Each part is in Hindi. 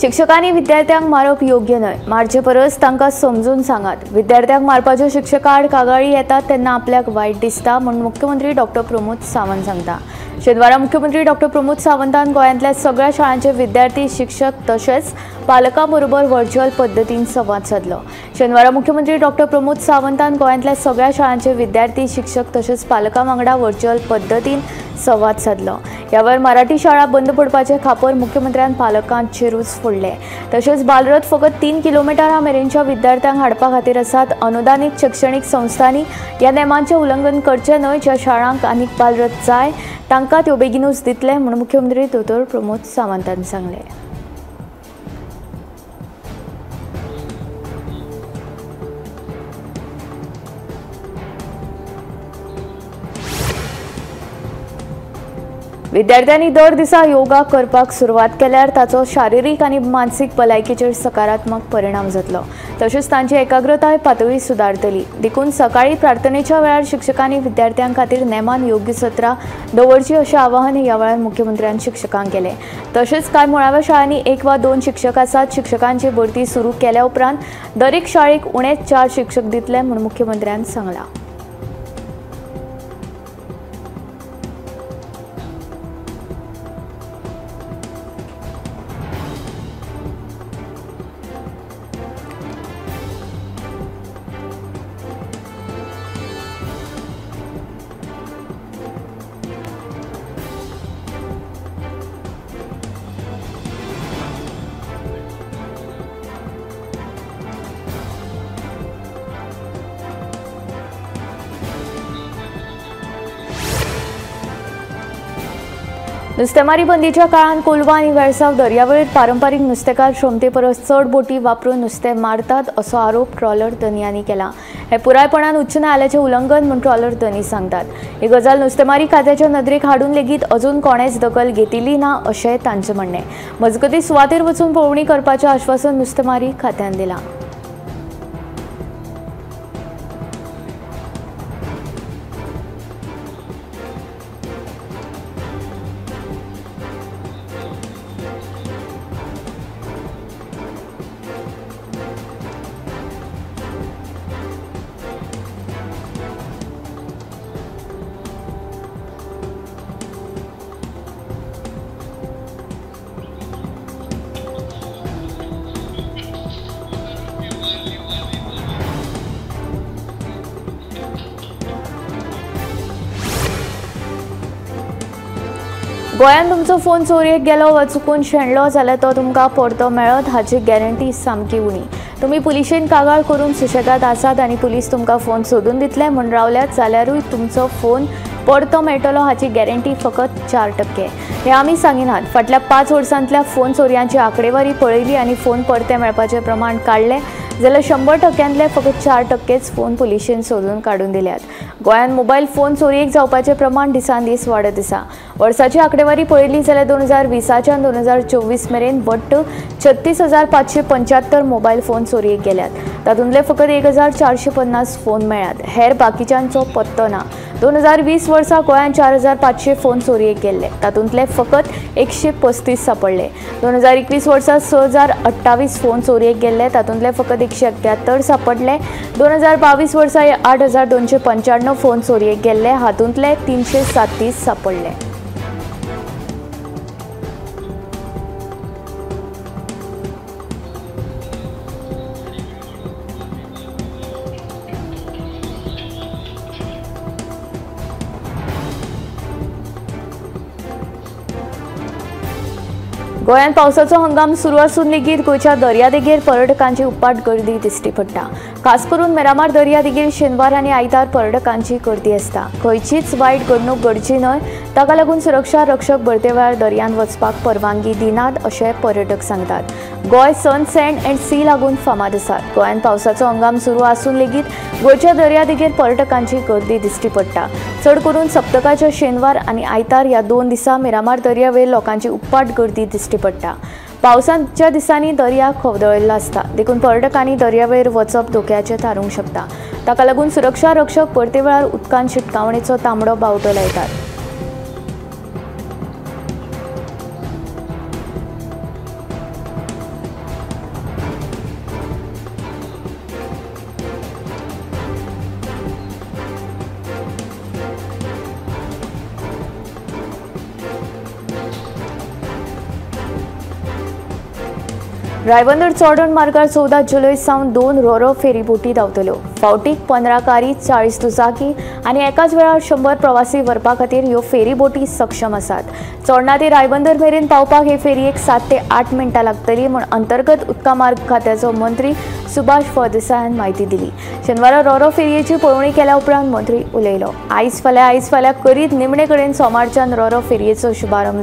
शिक्षकांनी विद्यार्थ्यांक मारप योग्य न्हय, मारचे परस तांकां समजून सांगात। विद्यार्थ्यांक मारपाच्यो शिक्षका आड कागाळी येतात तेन्ना आपल्याक वायट दिसता म्हणून मुख्यमंत्री डॉक्टर प्रमोद सावंत सांगता। शेनवारा मुख्यमंत्री डॉक्टर प्रमोद सावंतान गोंयांतल्या सगळ्या शाळांचे विद्यार्थी, शिक्षक तशेंच पालकां बरोबर व्हर्च्युअल पद्दतीन संवाद साधलो। शेनवारा मुख्यमंत्री डॉक्टर प्रमोद सावंतान गोंयांतल्या सगळ्या शाळांचे विद्यार्थी, शिक्षक तशेंच पालकां वांगडा व्हर्च्युअल पद्दतीन संवाद साधलो। ह्या वेळार मराठी शाळा बंद पडपाचे खापर मुख्यमंत्र्यान पालकांचेरूच फोडले। तशेंच बालरथ फकत 3 किलोमिटरा मेरेनच्या विद्यार्थ्यांक हाडपा खातीर आसात। अनुदानीत शैक्षणिक संस्थांनी ह्या नेमांचें उल्लंघन करचें न्हय। ज्या शाळांक आनीक बालरथ जाय तांकां त्यो बेगीनूच दितले म्हूण मुख्यमंत्री दोतोर प्रमोद सावंतान सांगलें। विद्यार्थ्यांनी दर दिसा योगा करपाक सुरवात केल्यार ताचो शारिरीक आनी मानसीक भलायकेचेर सकारात्मक परिणाम जातलो। तशेंच तांची एकाग्रताय पातळी सुदारतली। देखून सकाळी प्रार्थनेच्या वेळार शिक्षकांनी विद्यार्थ्यां खातीर नेमान योग्य सत्रां दवरची अशें आवाहन ह्या वेळार मुख्यमंत्र्यान शिक्षकांक केलें। तशेंच कांय मुळाव्या शाळांनी 1 वा 2 शिक्षक आसात। शिक्षकांची भरती सुरू केल्या उपरांत दरेक शाळेक उणेच 4 शिक्षक दितले म्हूण मुख्यमंत्र्यान सांगलां। नुस्तेमारी बंदीच्या काळात कोलवा आणि वेळसाव दर्यावेळेर पारंपारीक नुस्तेकार क्षमते परस चड बोटी वापरून नुस्तें मारतात असो आरोप ट्रॉलर धन्यांनी केला। हे पुरायपणान उच्च न्यायालयाचें उल्लंघन म्हूण ट्रॉलर धनी सांगतात। ही गजाल नुस्तेमारी खात्याच्या नदरेक हाडून लेगीत अजून कोणेच दखल घेतिल्ली ना अशेंय तांचें म्हणणें। मजगतीं सुवातेर वचून पळोवणी करपाचें आश्वासन नुस्तेमारी खात्यान दिलां। गोंयांत तुमचो फोन चोरयेक गेलो वा चुकून शेणलो जाल्यार तो तुमकां परतो मेळत हाची गॅरंटी सामकी उणी। तुमी पुलिशेन कागाळ करून सुशेगाद आसात आनी पुलीस तुमकां फोन सोदून दितले म्हूण रावल्यात जाल्यारूय तुमचो फोन परतो मेळटलो हाची गॅरंटी फकत 4%। हे आमी सांगिनात। फाटल्या 5 वर्सांतल्या फोन चोरयांची आंकडेवारी पळयली आनी फोन परते मेळपाचें प्रमाण काडलें जाल्यार 100%तले फकत 4%च फोन पुलिशेन सोदून काडून दिल्यात। गोंयांत मोबायल फोन चोरयेक जावपाचें प्रमाण दिसान दीस वाडत आसा। वर्साची आंकडेवारी पळयली जाल्यार 2020च्यान 2024 मेरेन वट्ट 36,575 मोबायल फोन चोरयेक गेल्यात। तातूंतले फकत 1,450 फोन मेळ्ळ्यात। हेर बाकीच्यांचो पत्तो ना। 2020 वर्सा गोंयांत 4,500 फोन चोरयेक गेल्ले, तातूंतले फकत 135 सापडले। 2021 वर्सा 6,028 फोन चोरयेक गेल्ले, तातूंतले फकत 178 सापडले। 2022 वर्सा 8,295 फोन चोरयेक गेल्ले, हातूंतले 337 सापडले। गोंयांत पावसाचो हंगाम सुरू आसून लेगीत गोंयच्या दर्यादेगेर पर्यटकांची उपाट गर्दी दिश्टी पडटा। खास करून मिरामार दर्यादेगेर शेनवार आनी आयतार पर्यटकांची गर्दी आसता। खंयचीच वायट घडणूक घडची न्हय ताका लागून सुरक्षा रक्षक भरते वेळार दर्यांत वचपाक परवानगी दिनात अशें पर्यटक सांगतात। गोंय सन, सँड अँड सी लागून फामाद आसा। गोंयांत पावसाचो हंगाम सुरू आसून लेगीत गोंयच्या दर्यादेगेर पर्यटकांची गर्दी दिश्टी पडटा। चड करून सप्तकाच्या शेनवार आनी आयतार ह्या 2 दिसा मिरामार दर्यावेर लोकांची उपाट गर्दी दिश्टी पडटा। पावसाच्या दिसांनी दर्या खवदळिल्लो आसता, देखून पर्यटकांनी दर्यावेर वचप धोक्याचें थारूंक शकता। ताका लागून सुरक्षा रक्षक परते वेळार उदकांत शिटकावणेचो तांबडो बावटो लायतात। रायबंदर चोडण मार्गार 14 जुलय सावन 2 रोरो फेरीबोटी धांवतल्यो. फावटीक 15 कारी, 40 दुचाकी आनी एकाच वेळार 100 प्रवासी व्हरपा खातीर ह्यो फेरीबोटी सक्षम आसात. चोडणा ते रायबंदर मेरेन पावपाक हे फेरयेक 7 ते 8 मिण्टां लागतलीं म्हूण अंतर्गत उदका मार्ग खात्याचो मंत्री सुभाष फळदेसायान म्हायती दिली. शेनवारा रोरो फेरयेची पळोवणी केल्या उपरांत मंत्री उलयलो. आयज फाल्यां करीत निमणे कडेन सोमारच्यान रोरो फेरयेचो शुभारंभ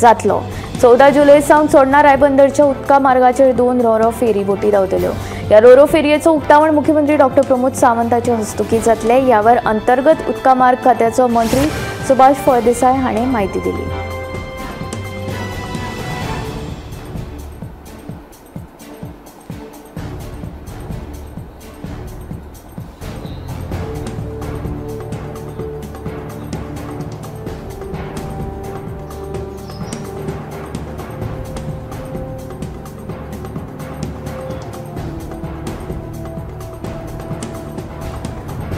जातलो. 14 जुलय सावन चोडणा रायबंदरच्या उदका मार्गाचेर 2 रोरो फेरीबोटी धांवतल्यो. ह्या रोरो फेरयेचो उक्तावण मुख्यमंत्री डॉक्टर प्रमोद सावंतांचे हस्तुकीं जातले. ह्या वेळार अंतर्गत उदका मार्ग खात्याचो मंत्री सुभाष फळदेसाय हाणें म्हायती दिली.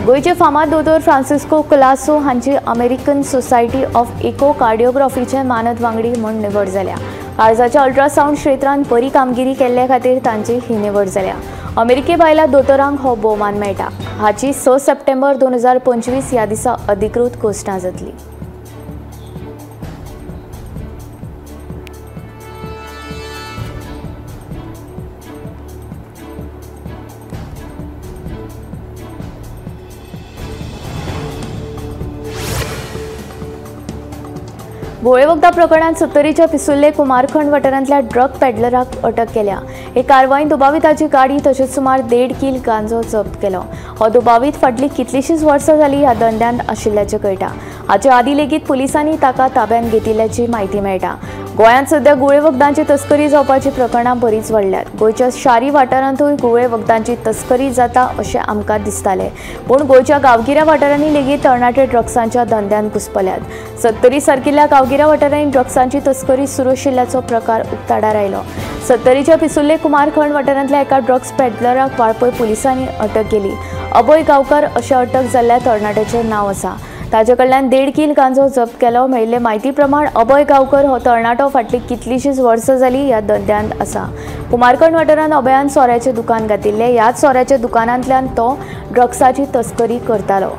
गोयचे फामाद दोतोर फ्रांसिस्को कोलासो हांची अमेरिकन सोसायटी ऑफ इकोकार्डियोग्राफीचे मानद वांगडी म्हूण निवड जाल्या. काळजाच्या अल्ट्रासाउंड क्षेत्रांत बरी कामगिरी केल्ले खातीर तांची ही निवड जाल्या. अमेरिके भायल्या दोतोरांक हो भोवमान मेळटा. हाची 6 सप्टेंबर 2025 ह्या दिसा अधिकृत घोशणा जातली. भोळे वखदा प्रकरणात सत्तरीच्या पिसुल्ले कुमारखंड वाठारांतल्या ड्रग पेडलराक अटक केल्या. हे कारवाईन दुबाविताची गाडी तशेंच सुमार 1.5 किल गांजो जप्त केलो. हो दुबावीत फाटली कितलीशींच वर्सां जाली ह्या धंद्यांत आशिल्ल्याचें कळटा. हाचे आदीं लेगीत पुलिसांनी ताका ताब्यांत घेतिल्ल्याची म्हायती मेळटा. गोंयांत सध्या गुळे वखदांची तस्करी जावपाची प्रकरणां बरीच वाडल्यात. गोंयच्या शारी वाठारांतूय गुळे वखदांची तस्करी जाता अशें आमकां दिसतालें, पूण गोंयच्या गांवगिऱ्या वाठारांनी लेगीत तरणाटे ड्रग्सांच्या धंद्यान घुस्पल्यात. सत्तरी सारकिल्ल्या गांवगिऱ्या वाठारांनी ड्रग्सांची तस्करी सुरू आशिल्ल्याचो प्रकार उक्ताडार आयलो. सत्तरीच्या पिसुल्ले कुमारखंड वाठारांतल्या एका ड्रग्स पेडलराक वाळपय पुलिसांनी अटक केली. अभय गांवकार अशें अटक जाल्ल्या तरणाट्याचें नांव आसा. ताचे कडल्यान 1.5 किल गांजो जप्त केलो. मेळिल्ले म्हायती प्रमाण अभय गांवकर हो तरणाटो फाटली कितलीशींच वर्सां जाली ह्या धंद्यांत आसा. कुमारखंड वाठारांत अभयान सोऱ्याचें दुकान घातिल्लें. ह्याच सोऱ्याच्या दुकानांतल्यान तो ड्रग्साची तस्करी करतालो.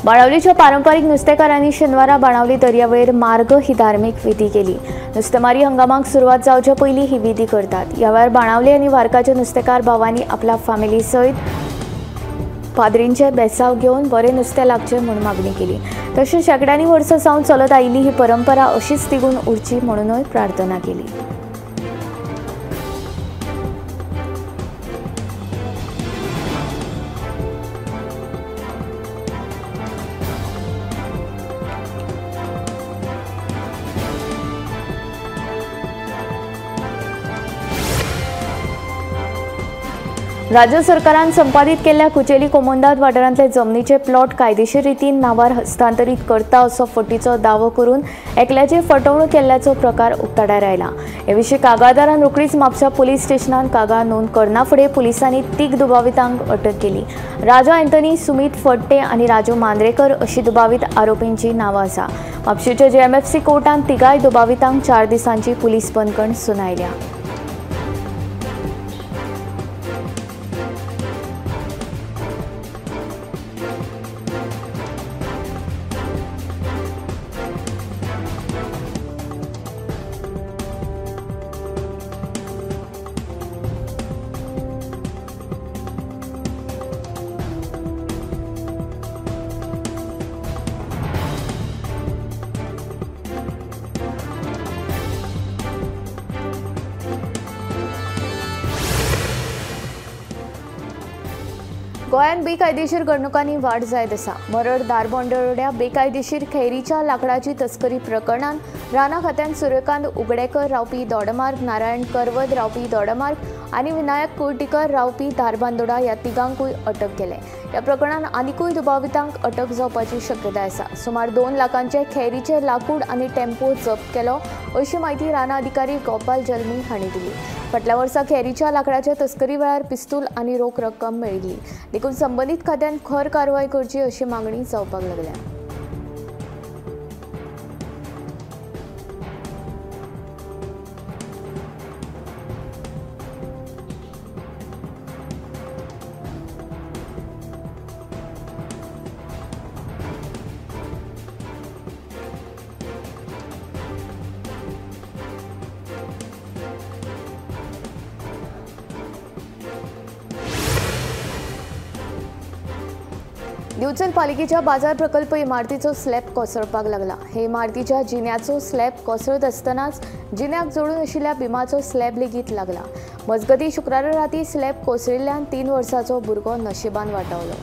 बाणावलीच्या पारंपारीक नुस्तेकारांनी शेनवारा बाणावली दर्यावेळेर मार्ग ही धार्मीक विधी केली. नुस्तेमारी हंगामाक सुरवात जावचे पयलीं ही विधी करतात. ह्या वेळार बाणावली आनी वारकाच्या नुस्तेकार भावांनी आपल्या फॅमिली सयत पाद्रींचे बेसाव घेवन बरें नुस्तें लागचें म्हूण मागणी केली. तशेंच शेकड्यांनी वर्सां सावन चलत आयिल्ली ही परंपरा अशीच तिगून उरची म्हणूनय प्रार्थना केली. राज्य सरकारान संपादीत केल्ल्या कुचेली कोमोंदाद वाठारांतले जमनीचे प्लॉट कायदेशीर रितीन नांवार हस्तांतरीत करता असो फटीचो दावो करून एकल्याची फटवणूक केल्ल्याचो प्रकार उक्ताडार आयला. हे विशीं कागाळदारान रोखडीच म्हापसा पुलीस स्टेशनांत कागाळ नोंद करना फुडें पुलिसांनी 3 दुबावितांक अटक केली. राजा एंथनी, सुमित फडटे आनी राजू मांद्रेकर अशी दुबावीत आरोपींची नांवां आसा. म्हापशेच्या JMFC कोर्टान 3 दुबावितांक 4 दिसांची पुलीस बंदखण सुनायल्या. गोंयांत बेकायदेशीर घडणुकांनी वाड जायत आसा. मरड दारबोंडोड्या बेकायदेशीर खैरीच्या लाकडाची तस्करी प्रकरणात राना खात्यान सूर्यकांत उगडेकर रावपी दोडमार्ग, नारायण करवद रावपी दोडमार्ग आनी विनायक कुर्टीकर रावपी दारबांदोडा ह्या तिगांकूय अटक केले. ह्या प्रकरणात आनीकूय दुबावितांक अटक जावपाची शक्यताय आसा. सुमार 2 लाखांचे खैरीचे लाकूड आनी टेम्पो जप्त केलो अशी माहिती राना अधिकारी गोपाल जल्मी हांणी दिली. फाटल्या वर्सा खैरीच्या लाकडाच्या तस्करी वेळार पिस्तूल आनी रोख रक्कम मेळिल्ली. देखून संबंदीत खात्यान खर कारवाय करची अशी मागणी जावपाक लागल्या. दिवचल पालिकेच्या बाजार प्रकल्प इमारतीचो स्लॅब कोसळपाक लागला. हे इमारतीच्या जिन्याचो स्लॅब कोसळत आसतनाच जिन्याक जोडून आशिल्ल्या बिमाचो स्लॅब लेगीत लागला. मजगतीं शुक्रारा राती स्लॅब कोसळिल्ल्यान 3 वर्सांचो भुरगो नशिबान वाटावलो.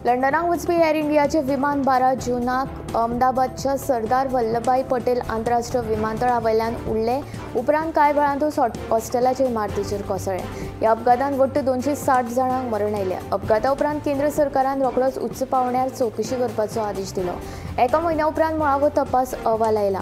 लंडनाक वचपी एअर इंडियाचे विमान 12 जूनाक अहमदाबादच्या सरदार वल्लभभाई पटेल आंतरराष्ट्रीय विमानतळा वयल्यान उडले. उपरांत कांय वेळांतूच हॉस्टेलाच्या इमारतीचेर कोसळ्ळे. ह्या अपघातांत वट्ट 260 जाणांक मरण आयलें. अपघाता उपरांत केंद्र सरकारान रोखडोच उच्च पांवड्यार चवकशी करपाचो आदेश दिलो. एका म्हयन्या उपरांत मळावो तपास अहवाल आयला.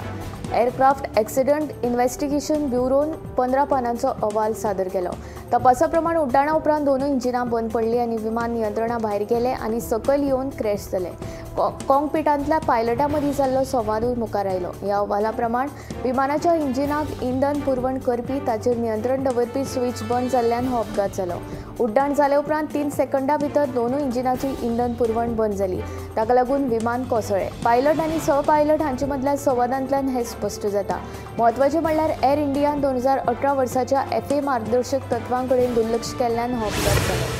एअरक्राफ्ट एक्सिडंट इन्व्हेस्टिगेशन ब्युरोन 15 पानांचो अहवाल सादर केलो. तपासा प्रमाण उड्डाणा उपरांत दोनूय इंजिनां बंद पडलीं आनी विमान नियंत्रणा भायर गेलें आनी सकयल येवन क्रॅश जालें. कॉकपिटांतल्या पायलटां मदीं जाल्लो संवादूय मुखार आयलो. ह्या अहवाला प्रमाण विमानाच्या इंजिनाक इंधन पुरवण करपी ताचेर नियंत्रण दवरपी स्विच बंद जाल्ल्यान हो अपघात जालो. उड्डाण जाले उपरांत 3 सेकंदां भितर दोनूय इंजिनाची इंधन पुरवण बंद जाली. ताका लागून विमान कोसळ्ळें. पायलट आनी सहपायलट हांचे मदल्या संवादांतल्यान हें स्पश्ट जाता. म्हत्वाचें म्हणल्यार एअर इंडियान 2018 वर्साच्या FAA मार्गदर्शक तत्वां कडेन दुर्लक्ष केल्ल्यान हो अपघात जालो.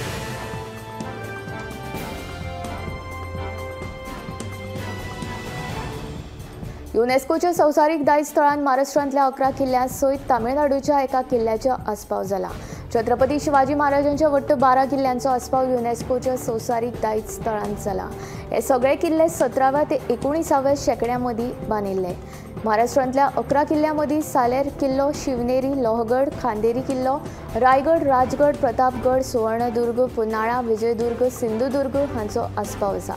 युनेस्कोच्या संवसारीक दायज स्थळांत महाराष्ट्रांतल्या 11 किल्ल्यां सयत तामिळनाडूच्या एका किल्ल्याचो आस्पाव जाला. छत्रपती शिवाजी महाराजांच्या वट्ट 12 किल्ल्यांचो आस्पाव युनेस्कोच्या संवसारीक दायज स्थळांत जाला. हे सगळे किल्ले 17व्या ते 19व्या शेंकड्या मदीं बांदिल्ले. महाराष्ट्रांतल्या 11 किल्ल्यां मदीं सालेर किल्लो, शिवनेरी, लोहगड, खांदेरी किल्लो, रायगड, राजगड, प्रतापगड, सुवर्णदुर्ग, पुर्नाळा, विजयदुर्ग, सिंधुदुर्ग हांचो आस्पाव आसा.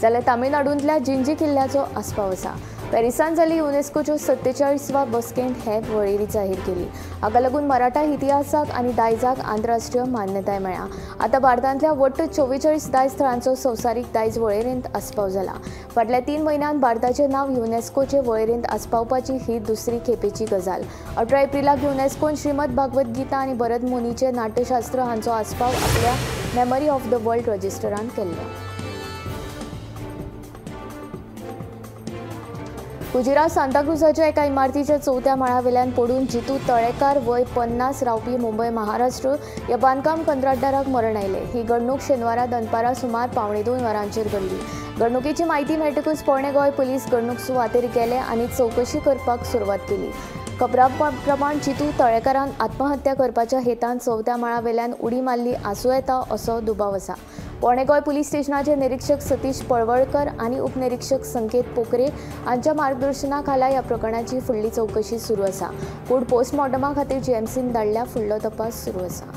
जाल्यार तामिळनाडूंतल्या जिंजी किल्ल्याचो आस्पाव आसा. पॅरिसान जाल्ली युनेस्कोच्यो 47व्या बसकेंत हे वळेरी जाहीर केली. हाका लागून मराठा इतिहासाक आनी दायजाक आंतरराष्ट्रीय मान्यताय मेळ्ळा. आतां भारतांतल्या वट्ट 44 दायज स्थळांचो संवसारीक दायज वळेरेंत आस्पाव जाला. फाटल्या 3 म्हयन्यांत भारताचें नांव युनेस्कोचे वळेरेंत आस्पावपाची ही दुसरी खेपेची गजाल. 18 एप्रिलाक युनेस्कोन श्रीमद भागवत गीता आनी भरत मुनीचें नाट्यशास्त्र हांचो आस्पाव आपल्या मेमरी ऑफ द वर्ल्ड रजिस्टरांत केल्लो. गुजरात सांताक्रुजाच्या एका इमारतीच्या 4थ्या माळ्यावेल्यान पडून जितू तळेकार वय 50 रावपी मुंबय महाराष्ट्र ह्या बांदकाम कंत्राटदाराक मरण आयलें. ही घडणूक शेनवारा दनपारां सुमार 1:15 वरांचेर घडली. घडणुकेची म्हायती मेळटकूच पोरणे गोंय पुलीस घडणूक सुवातेर गेले आनी चवकशी करपाक सुरवात केली. खबरां प्रमाण जितू तळेकारान आत्महत्या करपाच्या हेतान 4थ्या माळावेल्यान उडी मारली आसूं येता असो दुबाव आसा. पोरणे गोंय पुलीस स्टेशनाचे निरीक्षक सतीश पळवळकर आनी उपनिरीक्षक संकेत पोखरे हांच्या मार्गदर्शना खाला ह्या प्रकरणाची फुडली चवकशी सुरू आसा. पूण पोस्टमॉर्टमा खातीर GMCन धाडल्या फुडलो तपास सुरू आसा.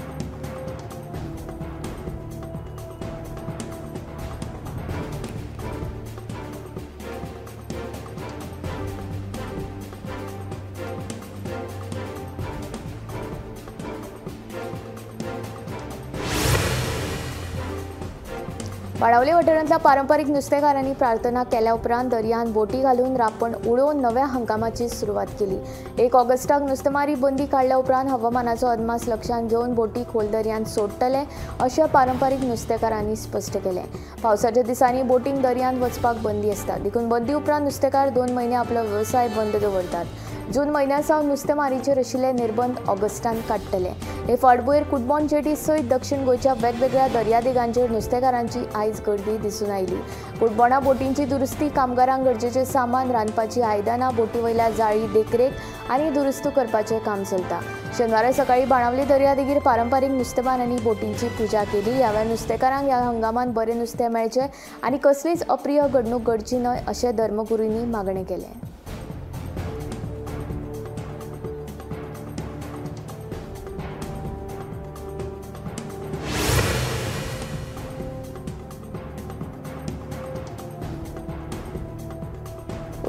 बाणावले वाठारांतल्या पारंपारीक नुस्तेकारांनी प्रार्थना केल्या उपरांत दर्यान बोटी घालून रापण उडोवन नव्या हंगामाची सुरवात केली। 1 ऑगस्टाक नुस्तेमारी बंदी काडल्या उपरांत हवामानाचो अदमास लक्षांत घेवन बोटी खोल दर्यान सोडटले अशें पारंपारीक नुस्तेकारांनी स्पश्ट केलें। पावसाच्या दिसांनी बोटींक दर्यान वचपाक बंदी आसता, देखून बंदी उपरांत नुस्तेकार 2 म्हयने आपलो वेवसाय बंद दवरतात। जून म्हयन्यासावन नुस्तेमारीचेर आशिल्ले निर्बंध ऑगस्टान काडटले। हे फाटभुंयेर कुडबॉन जेटी सयत दक्षिण गोंयच्या वेगवेगळ्या दर्यादेगांचेर नुस्तेकारांची आयज गर्दी दिसून आयली। कुडबॉना बोटींची दुरुस्ती, कामगारांक गरजेचें सामान, रांदपाची आयदनां, बोटी वयल्या जाळी देखरेख आनी दुरुस्त करपाचें काम चलता। शेनवारा सकाळीं बाणावली दर्यादेगेर पारंपारीक नुस्तेमारांनी बोटींची पुजा केली। ह्या वेळार नुस्तेकारांक ह्या हंगामांत बरें नुस्तें मेळचें आनी कसलीच अप्रिय घडणूक घडची न्हय अशें धर्मगुरूंनी मागणें केलें।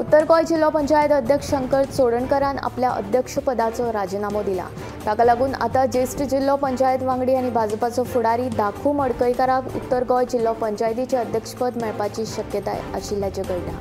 उत्तर गोंय जिल्लो पंचायत अध्यक्ष शंकर चोडणकरान आपल्या अध्यक्षपदाचो राजिनामो दिला। ताका लागून आतां ज्येश्ठ जिल्लो पंचायत वांगडी आनी भाजपाचो फुडारी दाखू मडकयकाराक उत्तर गोंय जिल्लो पंचायतीचें अध्यक्षपद मेळपाची शक्यताय आशिल्ल्याचें कळटा।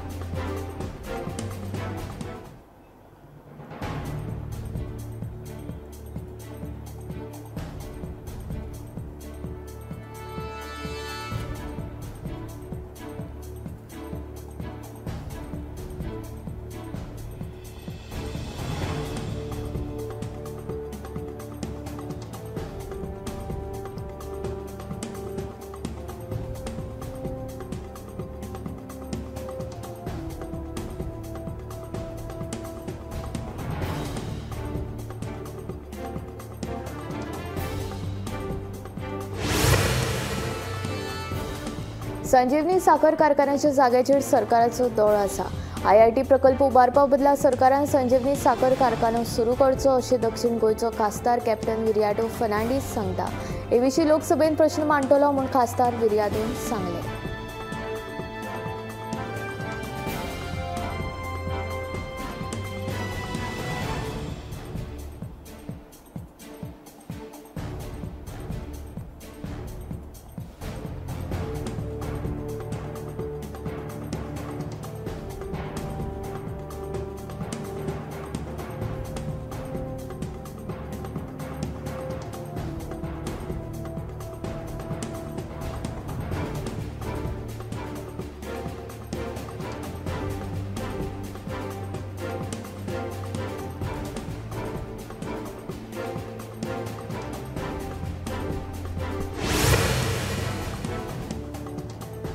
संजीवनी साखर कारखान्याच्या जाग्याचेर सरकाराचो दोळो आसा। IIT प्रकल्प उबारपा बदला सरकारान संजीवनी साखर कारखानो सुरू करचो अशें दक्षिण गोंयचो खासदार कॅप्टन विरियाटो फर्नांडीस सांगता। हे विशीं लोकसभेत प्रश्न मांडटलो म्हूण खासदार विरियाटोन सांगलें।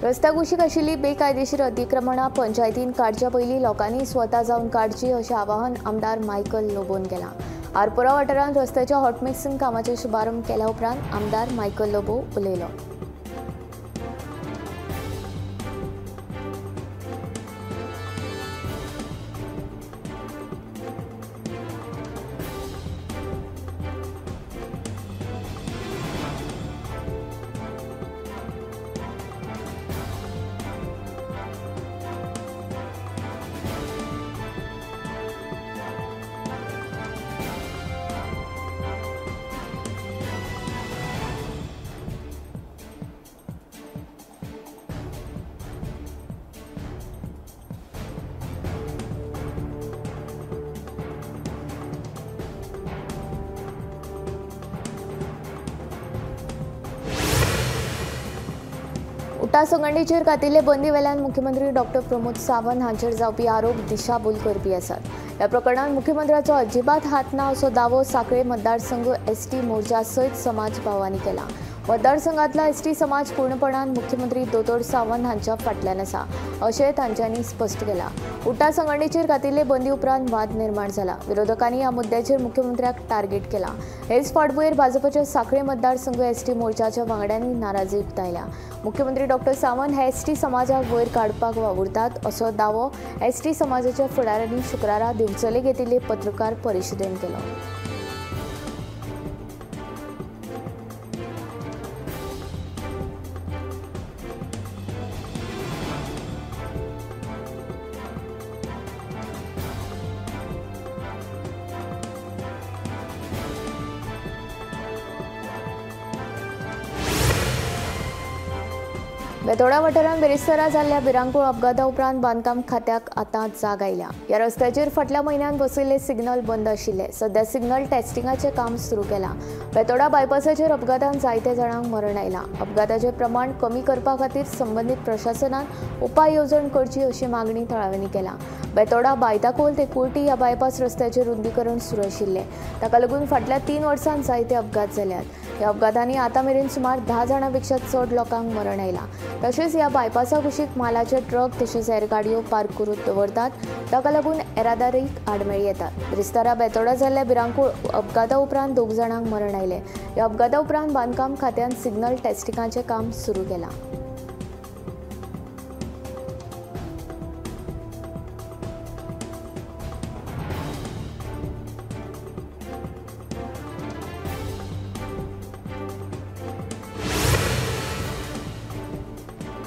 रस्त्याक कुशीक आशिल्ली बेकायदेशीर अतिक्रमणां पंचायतीन काडच्या पयलीं लोकांनी स्वता जावन काडची अशें आवाहन आमदार मायकल लोबोन केलां। आरपोरा वाठारांत रस्त्याच्या हॉटमिक्सिंग कामाचो शुभारंभ केल्या उपरांत आमदार मायकल लोबो उलयलो। उटा संघटनेचेर घातिल्ले बंदी वेल्यान मुख्यमंत्री डॉक्टर प्रमोद सावंत हांचेर जावपी आरोप दिशाभूल करपी आसात। ह्या प्रकरणात मुख्यमंत्र्याचो अजिबात हात ना असो दावो सांखळे मतदारसंघ ST मोर्चा सयत समाज भावांनी केला। मतदारसंघातला ST समाज पूर्णपणान मुख्यमंत्री दोतोर सावंत हांच्या फाटल्यान आसा अशें तांच्यांनी स्पश्ट केलां। उटा संघटनेचेर घातिल्ले बंदी उपरांत वाद निर्माण जाला। विरोधकांनी ह्या मुद्द्याचेर मुख्यमंत्र्याक टार्गेट केला। हेच फाटभुंयेर भाजपाच्या सांखळे मतदारसंघ ST मोर्चाच्या वांगड्यांनी नाराजी उक्तायल्या। मुख्यमंत्री डॉक्टर सावंत हे ST समाजाक वयर काडपाक वावुरतात असो दावो ST समाजाच्या फुडाऱ्यांनी शुक्रारा दिवचले घेतिल्ले पत्रकार परिशदेंत केलो। बेतोडा वाठारांत बेरेस्तारा जाल्ल्या भिरांकूळ अपघाता उपरांत बांदकाम खात्याक आतां जाग आयल्या। ह्या रस्त्याचेर फाटल्या म्हयन्यात बसयल्ले सिग्नल बंद आशिल्ले। सध्या सिग्नल टेस्टिंगाचें काम सुरू केलां। बेतोडा बायपासाचेर अपघातांत जायते जाणांक मरण आयलां। अपघाताचें प्रमाण कमी करपा खातीर संबंदीत प्रशासनान उपाय येवजण करची अशी मागणी थळाव्यांनी केला। बेतोडा बायताकोल ते कुर्टी ह्या बायपास रस्त्याचें रुंदीकरण सुरू आशिल्लें। ताका लागून फाटल्या 3 वर्सांत जायते अपघात जाल्यात। ह्या अपघातांनी आतां मेरेन सुमार 10 जाणांपेक्षा चड लोकांक मरण आयलां। तशेंच ह्या बायपासा कुशीक मालाचे ट्रक तशेंच हेर गाडयो पार्क करून दवरतात। ताका लागून येरादारीक आडमेळी येतात। बेरेस्तारा बेतोडा जाल्ल्या भिरांकूळ अपघाता उपरांत 2 जाणांक मरण आयलें। ह्या अपघाता उपरांत बांदकाम खात्यान सिग्नल टेस्टिंगाचें काम सुरू केलां।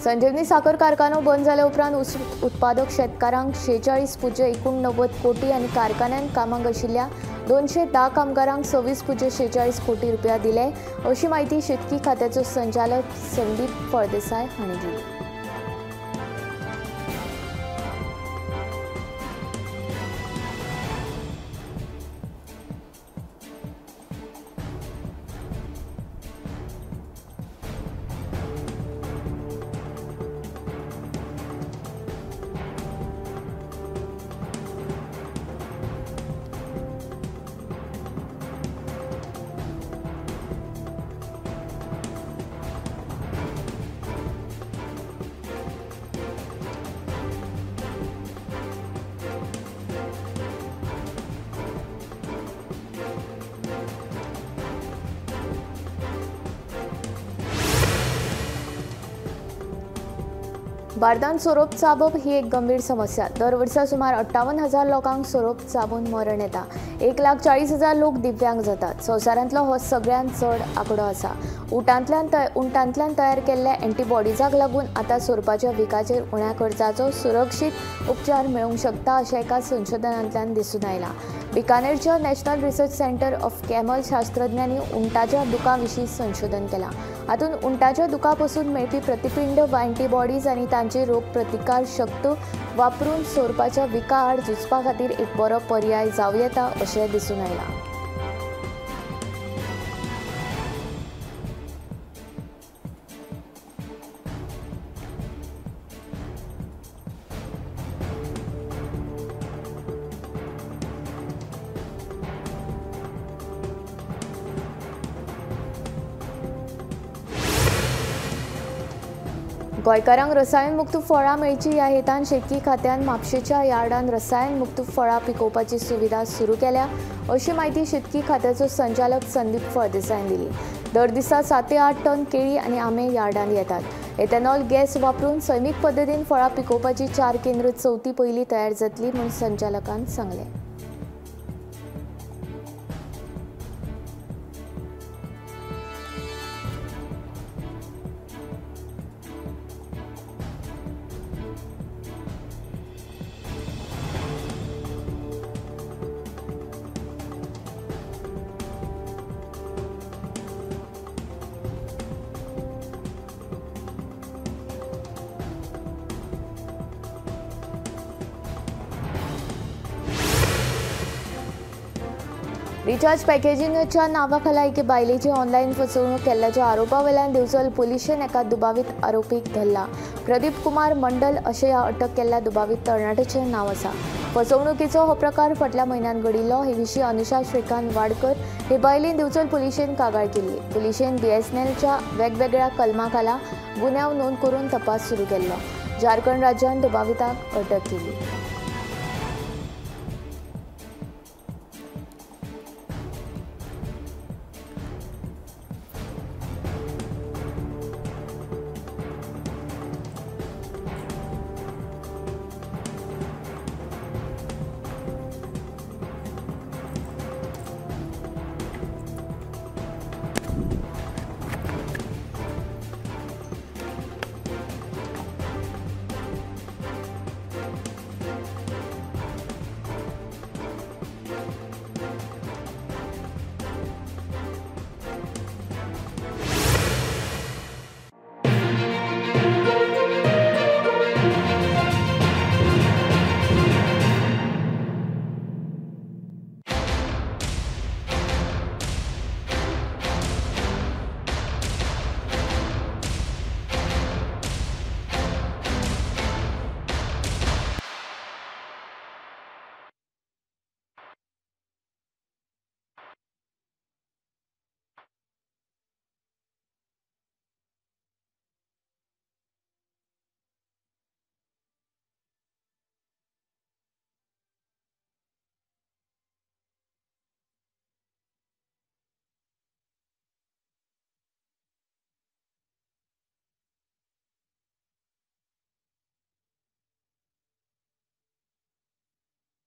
संजीवनी साखर कारखानो बंद जाल्या उपरांत ऊस उत्पादक शेतकारांक 46.89 कोटी आनी कारखान्यांत कामाक आशिल्ल्या 210 कामगारांक 26.46 कोटी रुपया दिले अशी माहिती शेतकी खात्याचो संचालक संदीप फळदेसाय हांणी दिली। भारतांत सोरोप चाबप ही एक गंभीर समस्या। दर वर्सा सुमार 58,000 लोकांक सोरोप चाबून मरण येता। 1,40,000 लोक दिव्यांग जातात। संवसारांतलो हो सगळ्यांत चड आंकडो आसा। उंटांतल्यान तयार केल्ल्या एंटीबॉडीजाक लागून आतां सोरपाच्या विकाचेर उण्या खर्चाचो सुरक्षीत उपचार मेळूंक शकता अशें एका संशोधनांतल्यान दिसून आयलां। बिकानेरच्या national research centre of camel शास्त्रज्ञांनी उंटाच्या दुखा विशीं संशोधन केलां। हातूंत उंटाच्या दुखा पासून मेळपी प्रतिपिंड वा एंटीबॉडीज आनी तांची रोग प्रतिकार शक्त वापरून सोरपाच्या विका आड झुजपा खातीर एक बरो पर्याय जावं येता अशें दिसून आयलां। गोंयकारांक रसायन मुक्त फळां मेळची ह्या हेतान शेतकी खात्यान म्हापशेच्या यार्डान रसायन मुक्त फळां पिकोवपाची सुविधा सुरू केल्या अशी माहिती शेतकी खात्याचो संचालक संदीप फळदेसायन दिली। दर दिसा 7 ते 8 टन केळी आनी आंबे यार्डान येतात। एथेनॉल गॅस वापरून सैमीक पद्दतीन फळां पिकोवपाची 4 केंद्र चवथी पयली तयार जातली म्हूण संचालकान सांगलें। रिचार्ज पॅकेजिंगच्या नांवाखाला एके बायलेची ऑनलायन फसवणूक केल्ल्याच्या आरोपा वेल्यान दिवचल पुलिशेन एका दुबावीत आरोपीक धरला। प्रदीप कुमार मंडल अशें ह्या अटक केल्ल्या दुबावीत तरणाट्याचें नांव आसा। फसवणुकीचो हो प्रकार फाटल्या म्हयन्यात घडिल्लो। हे विशीं अनुषा श्रीकांत वाडकर हे बायलेन दिवचल पुलिशेन कागाळ केल्ली। पुलिशेन BSNLच्या वेगवेगळ्या कलमा खाला गुन्यांव नोंद करून तपास सुरू केल्लो। झारखंड राज्यान दुबाविताक अटक केली।